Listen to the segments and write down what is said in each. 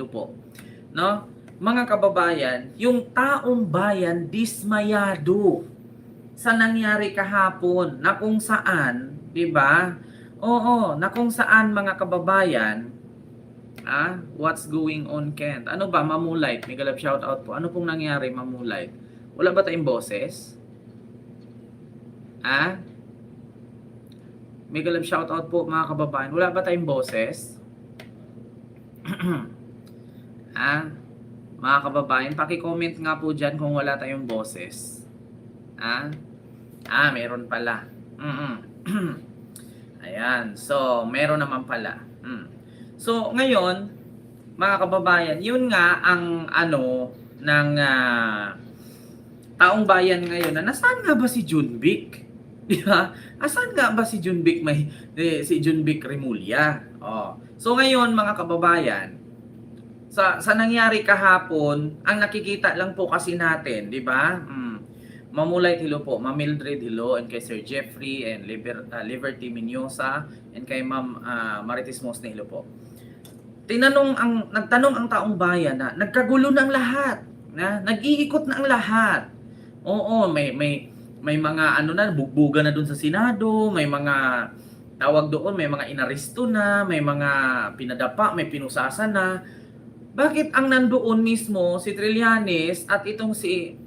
po, no? Mga kababayan, yung taong bayan dismayado sa nangyari kahapon na kung saan, 'di ba? Oo, na kung saan mga kababayan, what's going on, Kent? Ano ba, Mamulite? Mega love shout out po. Ano pong nangyari, Mamulite? Wala ba tayong boses? Ah? Mega love shout out po mga kababayan. Wala ba tayong boses? Ah? Mga kababayan, paki-comment nga po dyan kung wala tayong boses. Ah? Meron pala. Ayan. So, meron naman pala. So, ngayon, mga kababayan, yun nga ang ano ng taong bayan ngayon na nasaan nga ba si Junbic? Di ba? Asan nga ba si Junbic si Junbic Remulla? Oh. So ngayon mga kababayan, sa nangyari kahapon, ang nakikita lang po kasi natin, di ba? Mamulite, hello po. Ma'am Mildred, hello. And kay Sir Jeffrey and Liberty Minyosa and kay Ma'am Marites Mosne, hello po. Nagtanong ang taong bayan na nagkagulo ng lahat, na nag-iikot na ang lahat. Oo, may mga ano na bugbuga na doon sa Senado, may mga tawag doon, may mga inaresto na, may mga pinadapa, may pinusasan na. Bakit ang nandoon mismo si Trillanes at itong si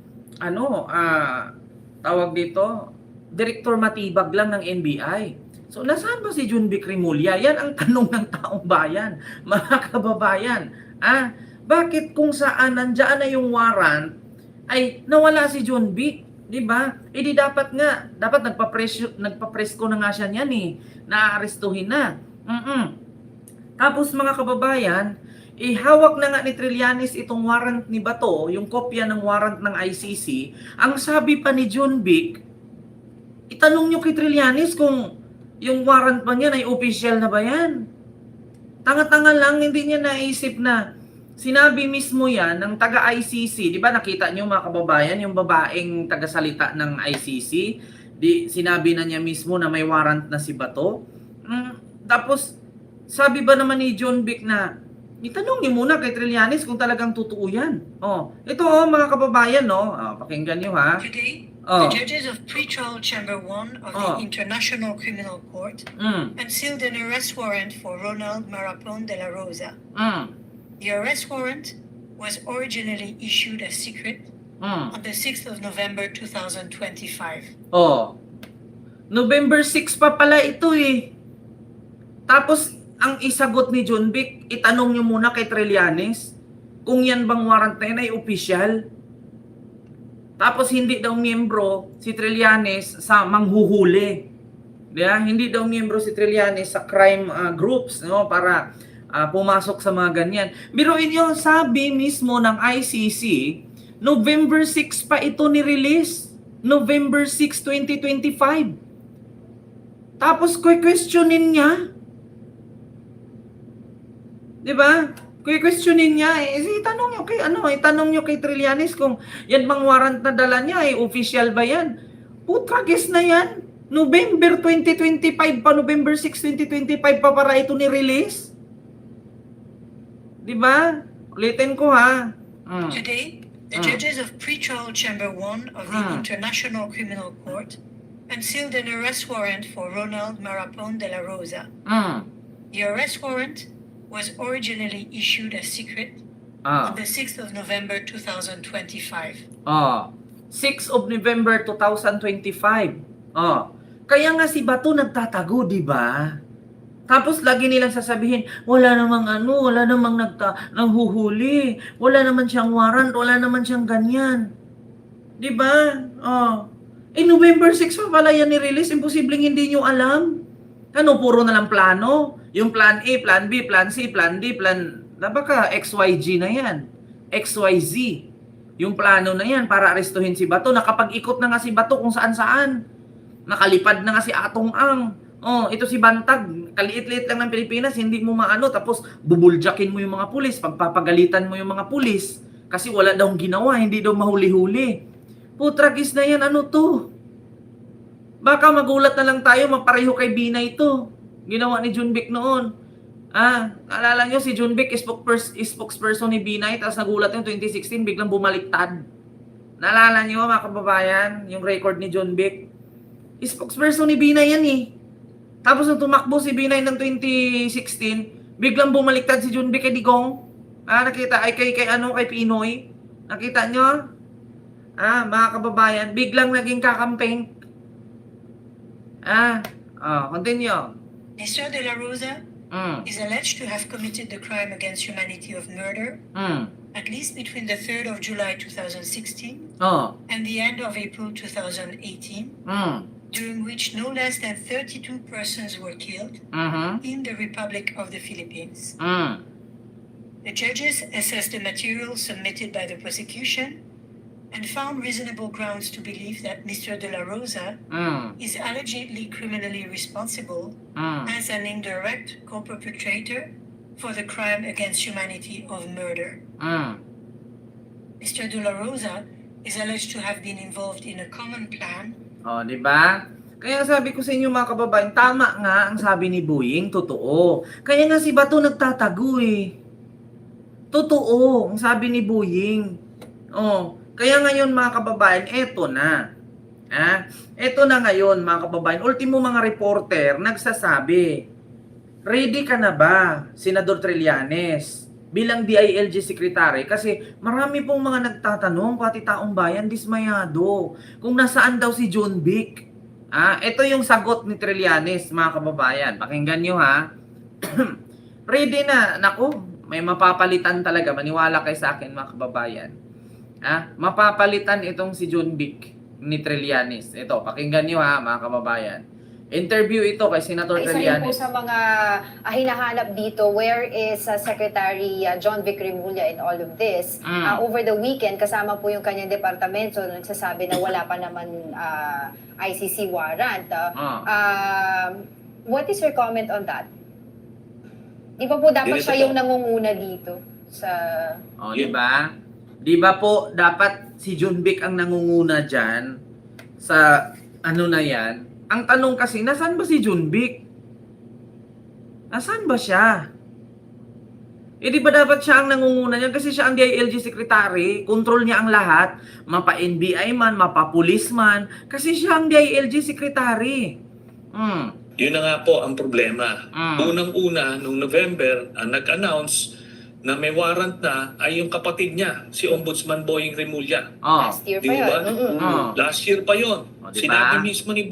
tawag dito, Director Matibag lang ng NBI? So nasaan ba si Junbic Remulla? Yan ang tanong ng taong bayan, mga kababayan. Bakit kung saan nandiyan na yung warrant ay nawala si Junbic? 'Di ba? Di dapat nagpa-presko na nga siya niyan naaarestuhin na. Tapos mga kababayan, hawak na nga ni Trillanes itong warrant ni Bato, yung kopya ng warrant ng ICC. Ang sabi pa ni Junbic, itanong nyo kay Trillanes kung yung warrant pa niya ay official na ba yan? Tanga-tanga lang, hindi niya naisip na sinabi mismo yan ng taga-ICC. Di ba nakita niyo mga kababayan, yung babaeng tagasalita ng ICC, sinabi na niya mismo na may warrant na si Bato. Tapos, sabi ba naman ni Junbic na, itanong niyo muna kay Trillanes kung talagang totoo yan. Ito mga kababayan, pakinggan niyo ha. Today, the judges of Pre-Trial Chamber 1 of the International Criminal Court unsealed an arrest warrant for Ronald Marapon de la Rosa. The arrest warrant was originally issued as secret on the 6th of November 2025. November 6 pa pala ito Tapos, ang isagot ni Junbic, itanong nyo muna kay Trillanes kung yan bang warrant na yan ay official. Tapos hindi daw miyembro si Trillanes sa manghuhuli. Hindi daw miyembro si Trillanes sa crime groups para pumasok sa mga ganyan. Biruin nyo, sabi mismo ng ICC, November 6 pa ito ni-release. November 6, 2025. Tapos questionin niya. Diba? Questionin niya itanong nyo kay Trillanes kung yan bang warrant na dala niya official ba yan? Putragis na yan. November 2025 pa, November 6, 2025 pa para ito ni-release. Diba? Ulitin ko ha. Today, the judges of Pre-Trial Chamber 1 of the International Criminal Court unsealed an arrest warrant for Ronald Marapon de la Rosa. The arrest warrant was originally issued as secret on the 6th of November 2025. 6 of November 2025. Kaya nga si Bato nagtatago, di ba? Tapos lagi nilang sasabihin, wala namang nanghuhuli, wala naman siyang warrant, wala naman siyang ganyan. Di ba? November 6 pa pala yan ni-release, imposibleng hindi nyo alam. Puro na lang plano. Yung plan A, plan B, plan C, plan D, baka XYG na yan. XYZ. Yung plano na yan para arestuhin si Bato. Nakapag-ikot na nga si Bato kung saan-saan. Nakalipad na nga si Atong Ang. Ito si Bantag, kaliit-liit lang ng Pilipinas, hindi mo maano, tapos bubuljakin mo yung mga pulis, pagpapagalitan mo yung mga pulis. Kasi wala daw ginawa, hindi daw mahuli-huli. Putragis na yan, Baka magulat na lang tayo, mapareho kay Binay ito. Ginawa ni Junbic noon. Naalala nyo si Junbic, spokesperson ni Binay, tapos nagulat yung 2016, biglang bumaliktad. Naalala nyo mga kababayan, yung record ni Junbic? Spokesperson ni Binay yan eh. Tapos nung tumakbo si Binay ng 2016, biglang bumaliktad si Junbic kay Digong. Nakita ay kay Pinoy. Nakita nyo? Mga kababayan, biglang naging kakampeng. Continue. Mr. De La Rosa is alleged to have committed the crime against humanity of murder at least between the 3rd of July 2016 and the end of April 2018, during which no less than 32 persons were killed in the Republic of the Philippines. The judges assessed the material submitted by the prosecution and found reasonable grounds to believe that Mr. De La Rosa is allegedly criminally responsible as an indirect co-perpetrator for the crime against humanity of murder. Mr. De La Rosa is alleged to have been involved in a common plan. Di ba? Kaya sabi ko sa inyo mga kababayan, tama nga ang sabi ni Boying, totoo. Kaya nga si Bato nagtatago eh. Totoo, ang sabi ni Boying. Kaya ngayon mga kababayan, eto na. Eto na ngayon mga kababayan. Ultimo mga reporter nagsasabi, ready ka na ba, Senador Trillanes, bilang DILG Secretary? Kasi marami pong mga nagtatanong, pati taong bayan, dismayado, kung nasaan daw si John Vic. Ito yung sagot ni Trillanes mga kababayan. Pakinggan nyo ha. Ready na. Naku, may mapapalitan talaga. Maniwala kayo sa akin mga kababayan. Mapapalitan itong si John Vic ni Trillanes. Ito, pakinggan nyo ha mga kababayan. Interview ito kay Senator Trillanes. Isa rin po sa mga hinahanap dito, where is Secretary John Vic Remulla in all of this? Over the weekend, kasama po yung kanyang departamento, nagsasabi na wala pa naman ICC warrant. What is your comment on that? Di ba po dapat siya yung nangunguna dito? Di ba? Di ba po dapat si John Vic ang nangunguna dyan sa ano na yan? Ang tanong kasi, nasaan ba si John Vic? Nasaan ba siya? Di ba dapat siya ang nangunguna niya? Kasi siya ang DILG Secretary. Control niya ang lahat. Mapa-NBI man, mapa-police man. Kasi siya ang DILG Secretary. Yun na nga po ang problema. Unang-una, nung November, nag-announce na may warrant na ay yung kapatid niya, si Ombudsman Boying Remulla. Last year pa yun. Last year pa yun. Diba? Sinabi mismo ni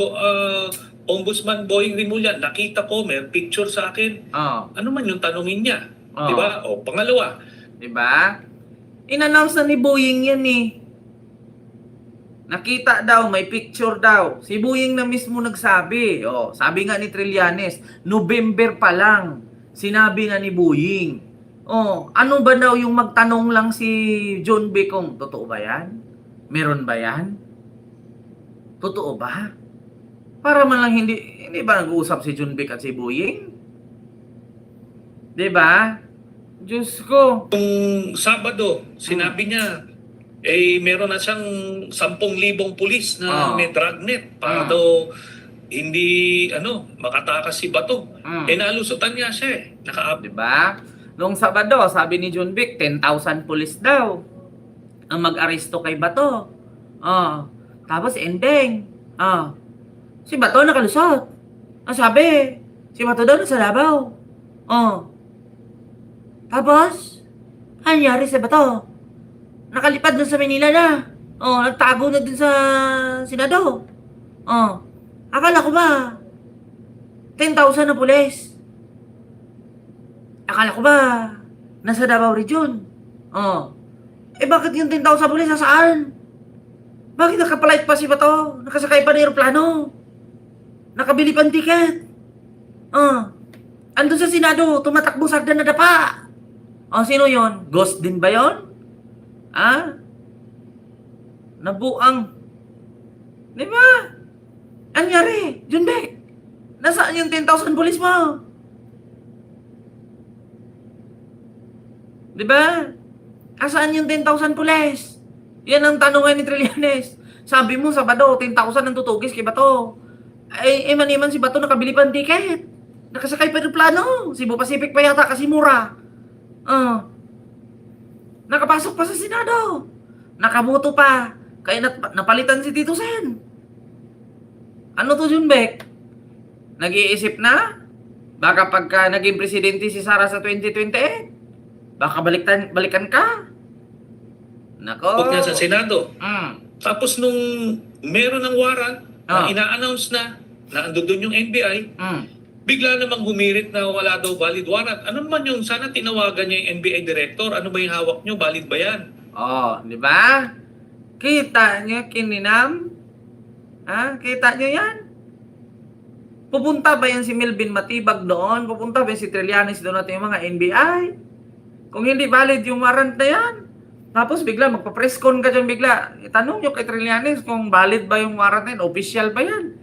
Ombudsman Boying Remulla, nakita ko, may picture sa akin. Ano man yung tanungin niya? Diba? Pangalawa. Diba? In-announce na ni Boying yan eh. Nakita daw, may picture daw. Si Boying na mismo nagsabi. Sabi nga ni Trillanes, November pa lang, sinabi na ni Boying. Ano ba daw yung magtanong lang si John Vic kung totoo ba yan? Meron ba yan? Totoo ba? Para man lang hindi ba nag-uusap si John Vic at si Boying? Diba? Diyos ko. Kung Sabado, sinabi niya, meron na siyang 10,000 pulis na may dragnet para daw hindi makatakas si Bato. Nalusutan niya siya Diba? Noong Sabado, sabi ni John Vic, 10,000 pulis daw ang mag-aresto kay Bato. Tapos ending. Si Bato nakalusot. Sabi, si Bato daw nasa Davao. Tapos, nangyari sa Bato? Nakalipad na sa Manila na. Nagtago na din sa Senado. Akala ko ba 10,000 na pulis? Akala ko ba nasa Davao Region? Bakit yung 10,000 pulis nasaan? Bakit nakapalight pa si Bato? Nakasakay pa ng aeroplano? Nakabili pa ng ticket? Andun sa Senado, tumatakbo sagda na dapa. Sino yon? Ghost din ba yon? Nabuang. Di ba? Anyari, John Vic? Nasaan yung 10,000 pulis mo? Di ba? Asaan yung 10,000 pulis? Yan ang tanong ni Trillanes. Sabi mo, Sabado, 10,000 ang tutugis kay Bato. Maniman si Bato nakabili pa ng ticket. Nakasakay pa ng plano. Cebu Pacific pa yata kasi mura. Nakapasok pa sa Senado. Nakaboto pa. Kaya napalitan si Tito Sen. Ano to, Junbek? Nag-iisip na? Baka pagka naging presidente si Sara sa 2028, baka balikan ka? Nako. Huwag niya sa Senado. Mm. Tapos nung meron ng warrant Ah. na ina-announce na ando doon yung NBI, Mm. bigla namang humirit na wala daw valid warrant. Ano naman yung sana tinawagan niya yung NBI director? Ano ba yung hawak niyo? Valid ba yan? Oh, di ba? Kita niyo, Kininam? Kita niyo yan? Pupunta ba yan si Melvin Matibag doon? Pupunta ba yan si Trillanes doon natin yung mga NBI? Kung hindi valid yung warrant na yan, tapos bigla magpa-press con ka dyan bigla. Itanong nyo kay Trillanes kung valid ba yung warrant na yan, official ba yan?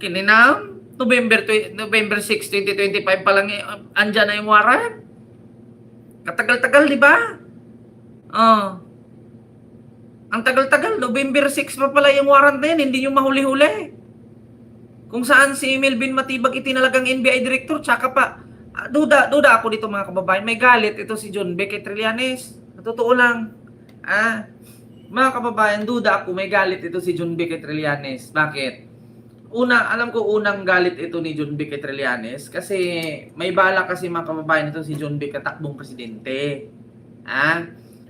Kininam? November 6, 2025 pa lang andyan na yung warrant. Katagal-tagal, di ba? Ang tagal-tagal, November 6 pa pala yung warrant na yan, hindi nyo mahuli-huli. Kung saan si Melvin Matibag itinalagang NBI director, tsaka pa, duda ako dito mga kababayan, may galit ito si John Vic kay Trillanes. Totoo lang. Mga kababayan, duda ako, may galit ito si John Vic kay Trillanes. Bakit? Alam ko unang galit ito ni John Vic kay Trillanes kasi may bala kasi mga kababayan ito si John Vic tatakbong presidente.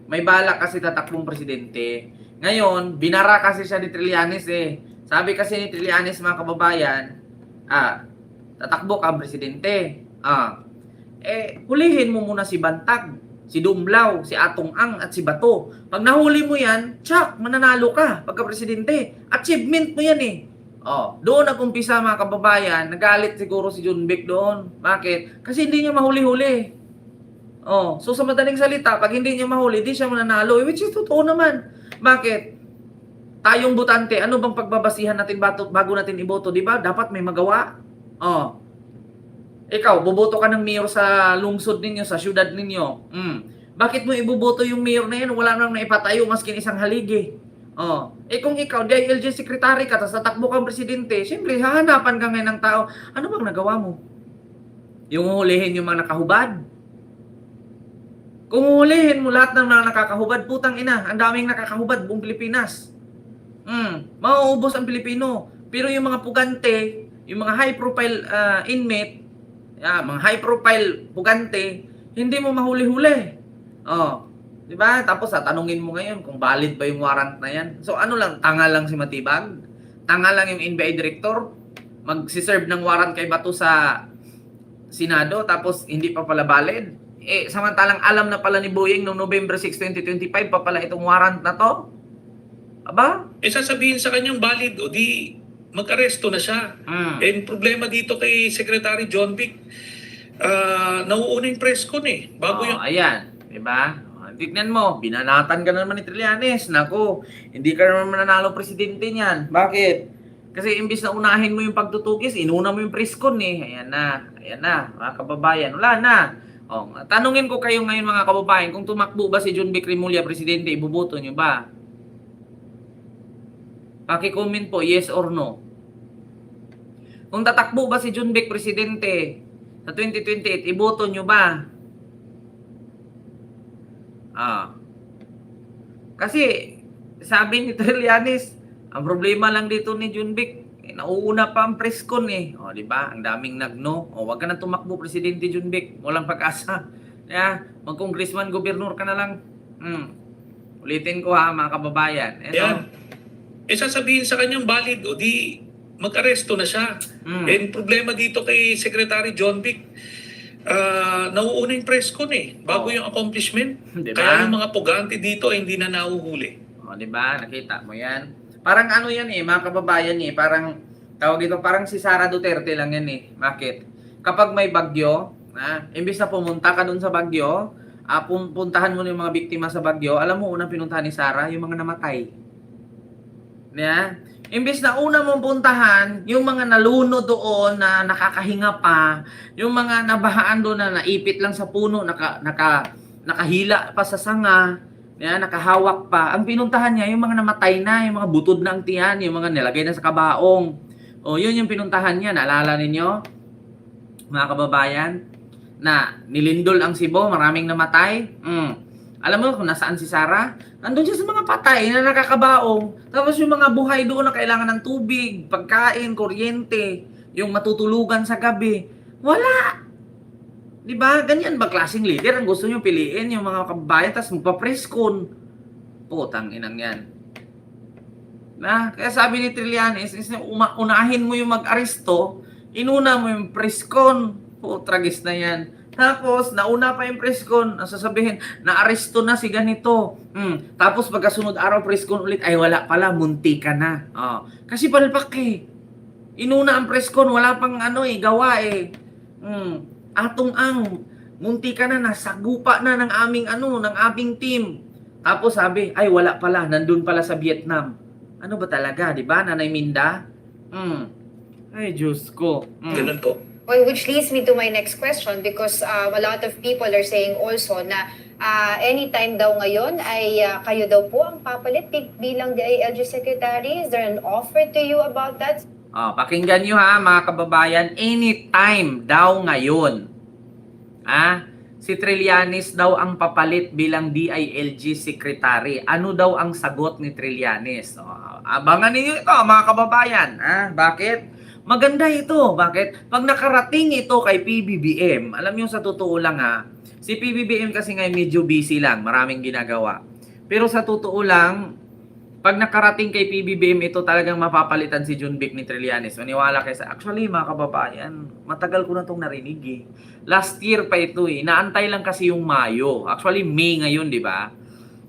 May bala kasi tatakbong presidente. Ngayon, binara kasi siya ni Trillanes eh. Sabi kasi ni Trillanes mga kababayan, tatakbo ka presidente. Hulihin mo muna si Bantag, si Dumblao, si Atong Ang at si Bato. Pag nahuli mo yan, tsak, mananalo ka pagka presidente. Achievement mo yan eh. Doon nag-umpisa mga kababayan, nagalit siguro si John Vic doon. Bakit? Kasi hindi niya mahuli-huli. So sa madaling salita, pag hindi niya mahuli, di siya mananalo. Which is totoo naman. Bakit? Tayong botante, ano bang pagbabasihan natin bago natin iboto, di ba? Dapat may magawa. Ikaw, boboto ka ng mayor sa lungsod ninyo, sa syudad ninyo. Bakit mo iboboto yung mayor na yan? Wala nang naipatayo maskin isang haligi. Kung ikaw, DILG secretary ka, tapos tatakbo kang presidente, siyempre, hahanapan ka ngayon ng tao. Ano bang nagawa mo? Yung hulihin yung mga nakahubad? Kung hulihin mo lahat ng mga nakakahubad, putang ina, ang daming nakakahubad buong Pilipinas. Mauubos ang Pilipino. Pero yung mga pugante, yung mga high-profile inmate, mga high-profile pugante, hindi mo mahuli-huli. Di ba? Tapos tanungin mo ngayon kung valid ba yung warrant na yan. So ano lang, tanga lang si Matibag? Tanga lang yung NBI director? Magsiserve ng warrant kay Bato sa Senado tapos hindi pa pala valid? Samantalang alam na pala ni Boyeng noong November 6, 2025 pa pala itong warrant na to? Aba? Sasabihin sa kanyang valid o di mag-aresto na siya. And problema dito kay Secretary John Vic, nauuna yung press con bago yung... Ayan, diba? Tignan mo, binanatan ka na naman ni Trillanes. Naku, hindi ka naman mananalo presidente niyan. Bakit? Kasi imbis na unahin mo yung pagtutugis, inuna mo yung press con Ayan na, mga kababayan. Wala na. Tanungin ko kayo ngayon mga kababayan, kung tumakbo ba si John Vic Remulla presidente, iboboto nyo ba? Paki-comment po, yes or no. Kung tatakbo ba si John Vic presidente sa 2028, iboto nyo ba? Kasi sabi ni Trillanes, ang problema lang dito ni John Vic, nauuna pa ang press con di ba? Ang daming nagno. Wag ka na tumakbo presidente John Vic, walang pag-asa. Mag-congressman, gobernur ka na lang. Ulitin ko mga kababayan. Yan. Sasabihin sa kanyang valid o di mag-aresto na siya. And problema dito kay Secretary John Vic, nauuna yung press con bago yung accomplishment. Diba? Kaya yung mga pugante dito hindi na nahuhuli. Diba? Nakita mo yan? Parang ano yan mga kababayan parang tawag ito, parang si Sara Duterte lang yan Bakit? Kapag may bagyo, imbis na pumunta ka dun sa bagyo, puntahan mo yung mga biktima sa bagyo, alam mo unang pinuntahan ni Sara, yung mga namatay. Imbis na una mong puntahan, yung mga naluno doon na nakakahinga pa, yung mga nabahaan doon na naipit lang sa puno, nakahila pa sa sanga, nakahawak pa. Ang pinuntahan niya, yung mga namatay na, yung mga butod na ang tiyan, yung mga nilagay na sa kabaong. Yun yung pinuntahan niya, naalala ninyo? mga kababayan, na nilindol ang Cebu, maraming namatay. Alam mo kung nasaan si Sarah? Nandun siya sa mga patay na nakakabaong. Tapos yung mga buhay doon na kailangan ng tubig, pagkain, kuryente, yung matutulugan sa gabi. Wala! Di ba? Ganyan ba klaseng leader ang gusto nyo piliin yung mga kababayan tapos magpa-preskon? Putang inang yan. Kaya sabi ni Trillanes, unahin mo yung mag-aresto, inuna mo yung preskon. Tragis na yan. Tapos, nauna pa yung preskon, sasabihin, na-aresto na si ganito. Tapos, pagkasunod araw preskon ulit, ay wala pala, munti ka na. Kasi palpak eh. Inuna ang preskon, wala pang gawa eh. Munti ka na, nasagupa na ng aming team. Tapos sabi, ay wala pala, nandun pala sa Vietnam. Ano ba talaga, di ba, Nanay Minda? Ay, Diyos ko. Ganun po. Well, which leads me to my next question because a lot of people are saying also na anytime daw ngayon ay kayo daw po ang papalit bilang DILG Secretary. Is there an offer to you about that? Pakinggan nyo ha, mga kababayan, anytime daw ngayon. Si Trillanes daw ang papalit bilang DILG Secretary. Ano daw ang sagot ni Trillanes? Abangan niyo ito, mga kababayan. Bakit? Maganda ito. Bakit? Pag nakarating ito kay PBBM, alam niyo sa totoo lang si PBBM kasi ngayon medyo busy lang, maraming ginagawa. Pero sa totoo lang, pag nakarating kay PBBM ito talagang mapapalitan si Junvic ni Trillanes. Maniwala kayo sa... Actually, mga kababayan, matagal ko na itong narinig eh. Last year pa ito eh. Inaantay lang kasi yung Mayo. Actually, May ngayon, di ba?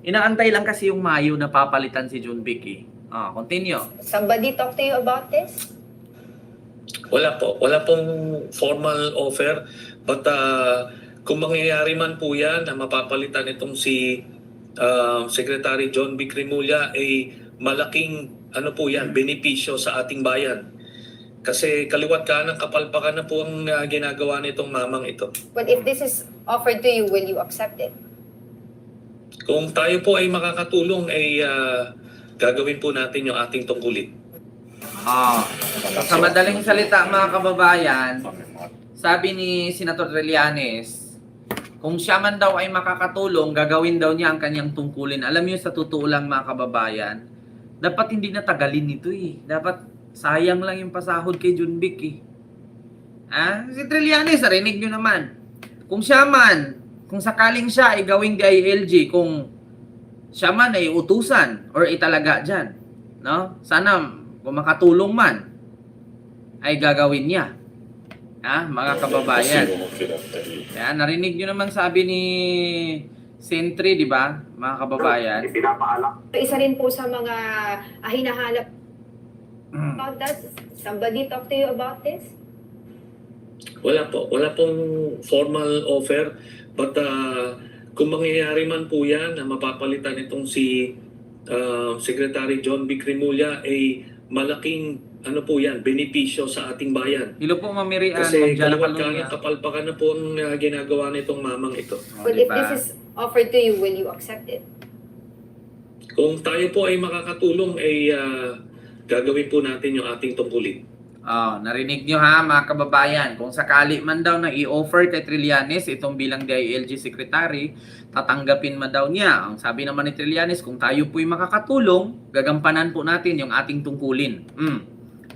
Inaantay lang kasi yung Mayo na papalitan si Junvic eh. Continue. Somebody talk to you about this? Wala po. Wala pong formal offer. But kung mangyayari man po yan na mapapalitan itong si Secretary John Vic Remulla ay malaking po yan, benepisyo sa ating bayan. Kasi kaliwat kanan kapalpakan na po ang ginagawa nitong mamang ito. Well, if this is offered to you, will you accept it? Kung tayo po ay makakatulong ay gagawin po natin yung ating tungkulin. Sa madaling salita, mga kababayan, sabi ni Senator Trillanes, kung siya man daw ay makakatulong, gagawin daw niya ang kanyang tungkulin. Alam niyo sa totoo lang, mga kababayan, dapat hindi natagalin ito eh. Dapat sayang lang yung pasahod kay Junvic eh. Si Trillanes, narinig niyo naman. Kung siya man, kung sakaling siya ay gawing DILG, kung siya man ay utusan or italaga dyan, no? Sana kung makatulong man, ay gagawin niya. Mga kababayan. Kaya narinig nyo naman sabi ni Sentry, di ba, mga kababayan? Isa rin po sa mga hinahanap about that. Somebody talk to you about this? Wala po. Wala pong formal offer. But kung mangyayari man po yan na mapapalitan itong si Secretary John Vic Remulla ay malaking po yan, benepisyo sa ating bayan. Hilo po, Mamirian. Kasi kaliwat kanan kapalpakan na po ang ginagawa nitong mamang ito. But if this is offered to you, will you accept it? Kung tayo po ay makakatulong ay gagawin po natin yung ating tungkulin. Narinig nyo ha, mga kababayan. Kung sakali man daw na i-offer kay Trillanes itong bilang DILG Secretary, tatanggapin man daw niya. Ang sabi naman ni Trillanes, kung tayo po'y makakatulong, gagampanan po natin yung ating tungkulin.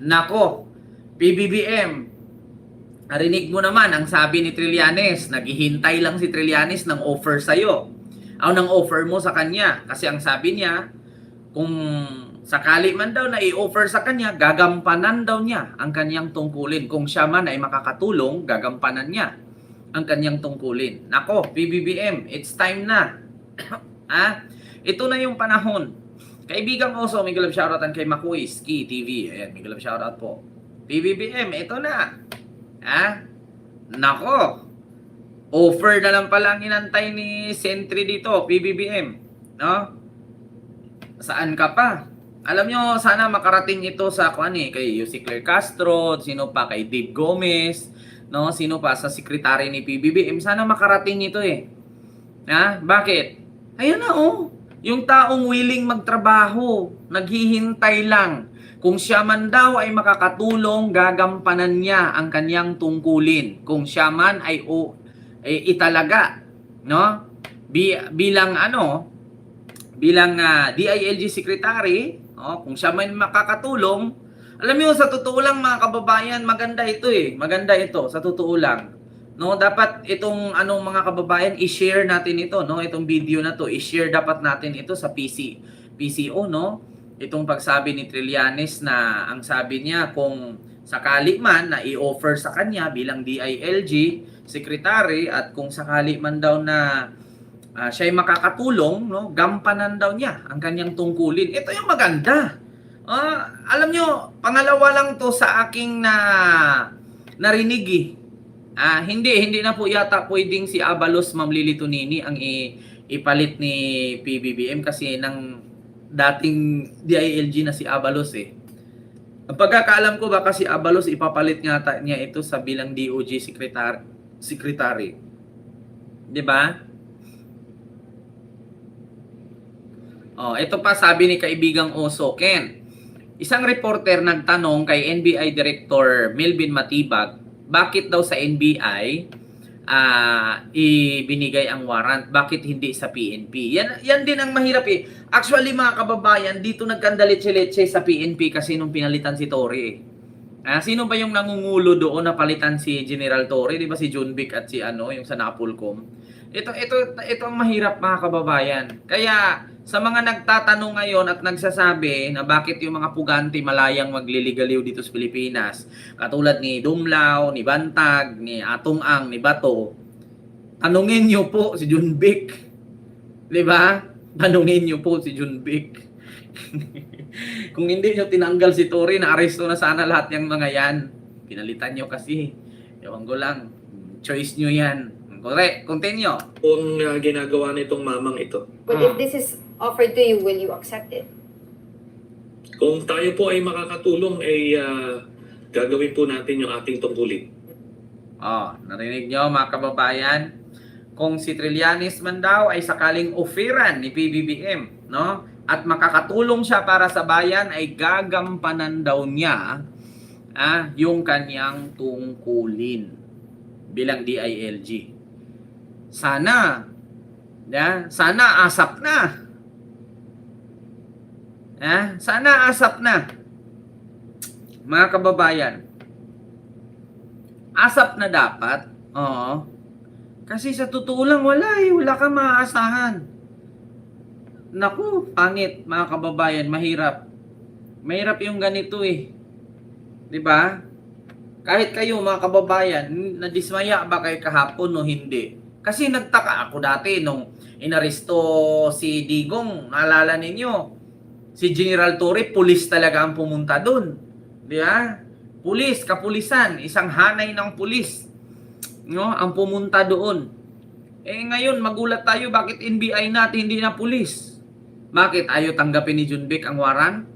Nako, PBBM, narinig mo naman ang sabi ni Trillanes, naghihintay lang si Trillanes ng offer sa'yo. Ng offer mo sa kanya. Kasi ang sabi niya, kung sakali man daw na i-offer sa kanya, gagampanan daw niya ang kanyang tungkulin. Kung siya man ay makakatulong, gagampanan niya ang kanyang tungkulin. Nako, PBBM, it's time na. Ito na yung panahon. Kaibigan ko, may galab shoutoutan kay Makuis, Ski TV. Ayan, may galab shoutout po. PBBM, ito na. Nako, offer na lang pala ang inantay ni Sentry dito, PBBM. No? Saan ka pa? Alam nyo, sana makarating ito sa kay Yussi Claire Castro, sino pa, kay Dave Gomez, no? Sino pa sa sekretary ni PBBM. Sana makarating ito eh. Bakit? Ayun na Yung taong willing magtrabaho, naghihintay lang. Kung siya man daw ay makakatulong, gagampanan niya ang kanyang tungkulin. Kung siya man ay italaga, no? Bilang DILG secretary, kung siya man makakatulong, alam niyo sa totoo lang mga kababayan, maganda ito eh. Maganda ito sa totoo lang. No, dapat itong mga kababayan i-share natin ito, no? Itong video na to, i-share dapat natin ito sa PCO, no? Itong pagsabi ni Trillanes na ang sabi niya kung sakali man na i-offer sa kanya bilang DILG secretary at kung sakali man daw na siya ay makakatulong, no? Gampanan daw niya ang kanyang tungkulin. Ito yung maganda. Alam nyo, pangalawa lang to sa aking narinig eh. Hindi na po yata pwedeng si Abalos, Ma'am Lily Tonini ang ipalit ni PBBM kasi ng dating DILG na si Abalos eh. Ang pagkakaalam ko baka si Abalos ipapalit niya ito sa bilang DOJ secretary. 'Di ba? Ito pa sabi ni kaibigang Oso Ken. Isang reporter nagtanong kay NBI Director Melvin Matibag, bakit daw sa NBI ibinigay ang warrant? Bakit hindi sa PNP? Yan din ang mahirap eh. Actually mga kababayan, dito nagkandalit-letse sa PNP kasi nung pinalitan si Torre eh. Sino ba yung nangungulo doon na palitan si General Torre? Di ba si John Vic at si yung sa Napolcom? Ito ang mahirap mga kababayan. Kaya sa mga nagtatanong ngayon at nagsasabi na bakit yung mga pugante malayang magliligaliw dito sa Pilipinas, katulad ni Dumlao, ni Bantag, ni Atong Ang, ni Bato, tanungin nyo po si John Vic. Di ba? Tanungin nyo po si John Vic. Kung hindi nyo tinanggal si Torre, na-aresto na sana lahat yung mga yan. Pinalitan nyo kasi. Ewan ko lang. Choice nyo yan. Correct. Continue. Kung ginagawa nitong mamang ito. But if this is offered to you, will you accept it? Kung tayo po ay makakatulong, ay gagawin po natin yung ating tungkulin. Narinig nyo mga kababayan? Kung si Trillanes man daw ay sakaling offeran ni PBBM, no? At makakatulong siya para sa bayan, ay gagampanan daw niya yung kanyang tungkulin bilang DILG. Sana asap na. Sana asap na. Mga kababayan. Asap na dapat. Kasi sa totoo lang wala kang maaasahan. Naku, pangit mga kababayan, mahirap. Mahirap yung ganito eh. 'Di ba? Kahit kayo mga kababayan, nadismaya ba kayo kahapon o hindi? Kasi nagtaka ako dati nung inaresto si Digong, naalala ninyo, si General Torre, pulis talaga ang pumunta doon. Di ba? Pulis, kapulisan, isang hanay ng pulis, no, ang pumunta doon. Ngayon, magulat tayo, bakit NBI natin hindi na pulis? Bakit ayaw tanggapin ni John Vic ang warrant?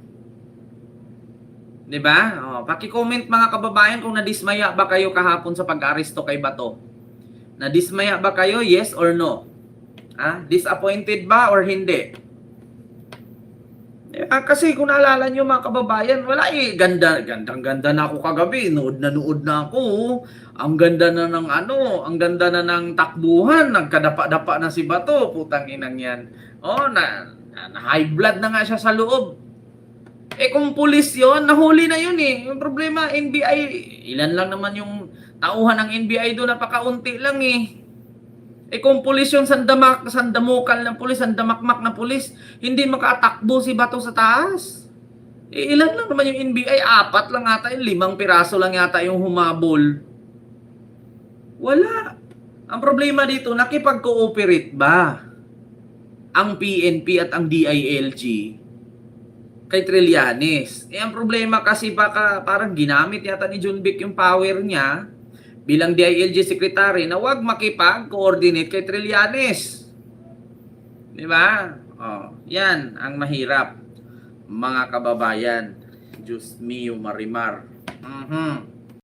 Di ba? Paki-comment mga kababayan kung nadismaya ba kayo kahapon sa pag-aresto kay Bato. Nadismaya ba kayo? Yes or no? Disappointed ba or hindi? Kasi kung naalala nyo mga kababayan, wala gandang-ganda na ako kagabi. Nood na ako. Ang ganda na ng ang ganda na ng takbuhan. Nagkadapa-dapa na si Bato. Putang inang yan. Na high blood na nga siya sa loob. Kung pulis yon, nahuli na yun eh. Yung problema, NBI, ilan lang naman yung tauhan ng NBI doon, napakaunti lang eh. Kung pulis yung sandamukal na pulis, sandamakmak na pulis, hindi makatakbo si Bato sa taas. Ilan lang naman yung NBI, 4 lang ata, 5 piraso lang yata yung humabol. Wala. Ang problema dito, nakipag-cooperate ba ang PNP at ang DILG kay Trillanes? Ang problema kasi baka parang ginamit yata ni John Vic yung power niya bilang DILG secretary na wag makipag-coordinate kay Trillanes. Di ba? Yan ang mahirap mga kababayan. Diyos mio, Marimar.